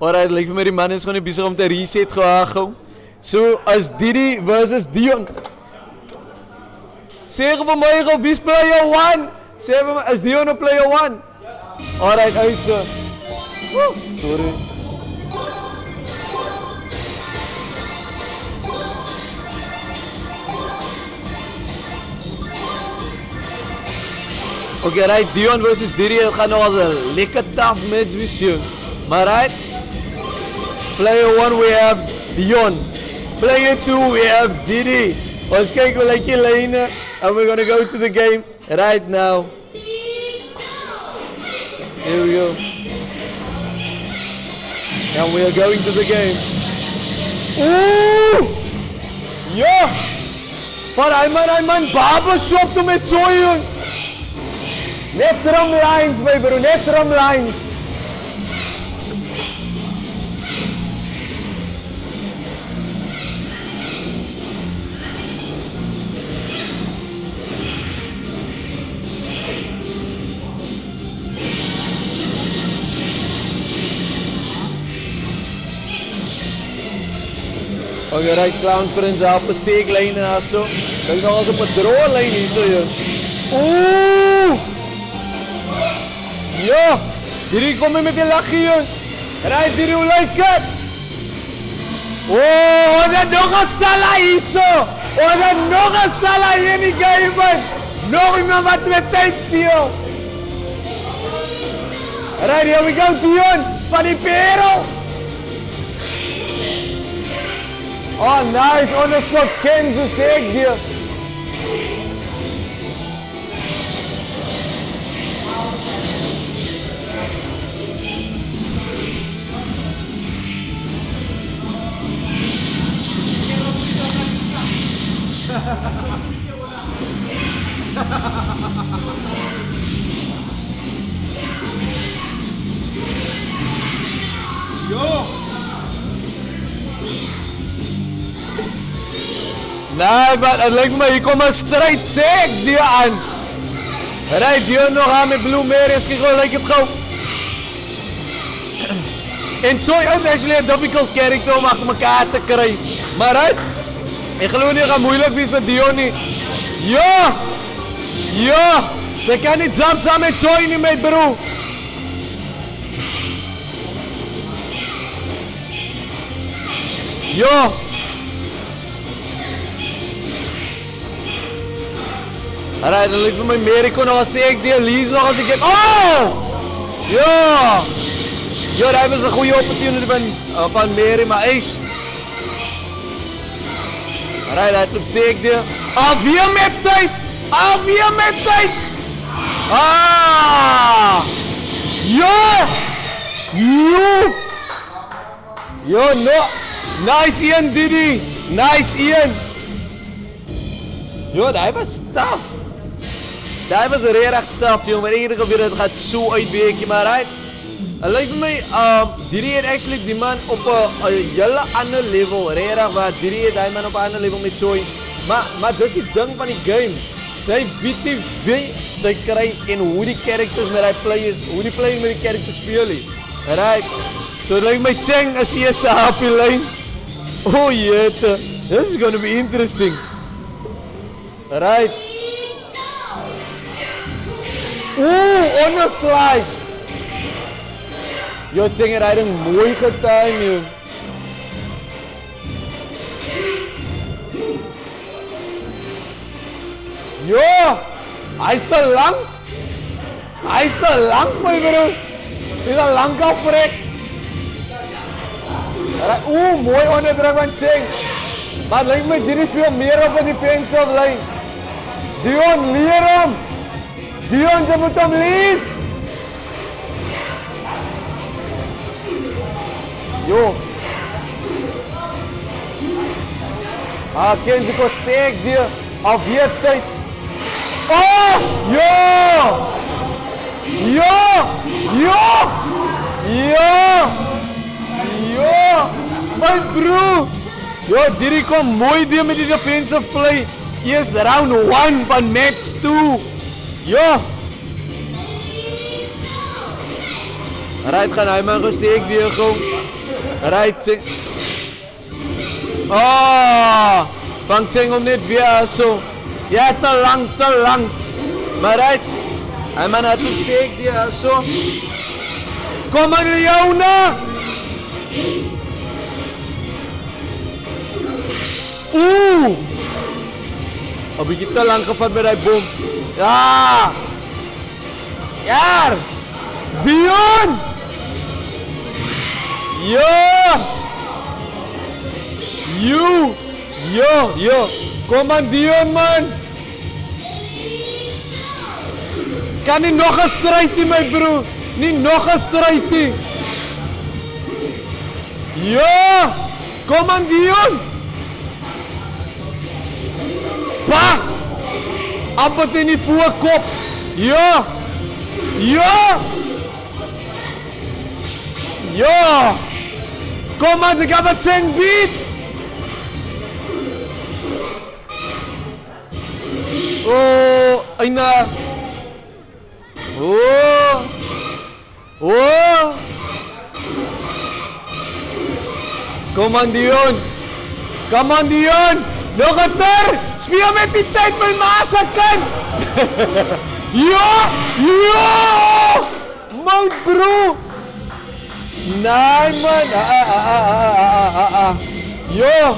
Alright, lyk vir my die man is gewoon nie besig om te reset gehaag. So, as Didi versus Dion. Sê vir my gou, wie's player 1? Sê vir my, is Dion op player 1? Alright, uister. Sorry. Okay, right, Dion versus Didi, het gaan nog als een lekker tough match wees. Maar right, player 1 we have Dion. Player 2 we have Didi. Ons kyk hoe lyk die lyne and we're gonna go to the game right now. Here we go. And we are going to the game. Ooh! Ja! Van hy man, barbershop toe met Zoyon. Net drum lines, my bro, net drum lines. Okay, right, Clown Prince op 'n steeklyn aso. Kyk nou ons op 'n draw lyn hier so joh. Ooh! Ja, hierdie kom met die lag hier. Right, hierdie hoe lyk dit? Oh, ons het nog 'n stella hier so. Ons het nog 'n stella hier in die game man. Nog iemand wat met tyd steel. Right, here we go, Dion, van die Perel. Oh, nice. Onderskop Kenzo steek die. Yo! Nee, maar het lijkt me, hier komt een strijd, steek die aan. Right, die nog aan met Blue Marius, kijk hoe lijkt het gauw. En Zoe is actually een difficult character om achter elkaar te krijgen. Maar right, ik geloof niet, het gaat moeilijk wees met Dion niet. Ja! Ja! Ze kan niet jump samen met Zoe niet met bro. Ja! Alright, dan lijkt me Merico nog een steek die Lies nog als ik heb. Oh! Ja! Ja, dat was een goede opportunity van Meri, maar Ace. Alright, hij loopt steek die. Alweer met tijd! Alweer met tijd! Ah! Ja! Jo! Jo, no! Nice Ian, Didi! Nice Ian! Jo, dat was tough! Dat was erg tough, jongen. Maar iedere keer het gaat zo uitweken, maar right. Het lijkt mij, Didi heeft actually die man op een hele ander level. Erg waar Didi heeft die man op een ander level met Zoe. Maar dat is het ding van die game. Zij weet wie zij krijgt en hoe die characters met die players, hoe die players met die characters spelen. Right. So het lijkt mij Cheng als eerste happy lane. Oh jette, this is gonna be interesting. Right. Oeh, on a slide. Yo, Cheng het riding mooi getime, joh. Yo, hij is te lang. Hij is te lang, my bro. Hij is al lang afgerekt. Oeh, mooi onderdruk van Cheng. Maar het lijkt me, Didi speelt meer op een defensive line. Dion, leer hem. Dion, je moet hem lezen. Yo. Kenzie kon steek die. Alweer tijd. Oh! Ja! Ja! Ja! Ja! Ja! My bro! Yo, Didi kom mooi die met die defensive play. Eerst round 1 van match 2. Ja! Right, gaan hy man gesteek die gewoon. Right, Cheng. Oh, van Cheng om net weer so. Ja, te lang. Maar right. Hy man het ons steek die so. Kom aan Leona. Oeh. Een beetje te lang gevat met die bom. Ja. Ja. Dion. Yo. Kom aan Dion man. Kan nie nog 'n stryd hê my broer. Nie nog 'n stryd hê. Ja! Kom aan Dion. Pa! Amper in die voorkop. Ja! Kom aan, ik heb het Cheng beat. Oh, Aina. Oh. Kom aan Dion. Nog een ter. Speel met die tijd met massa kan. Ja. Mount bro. Nee man. Yo.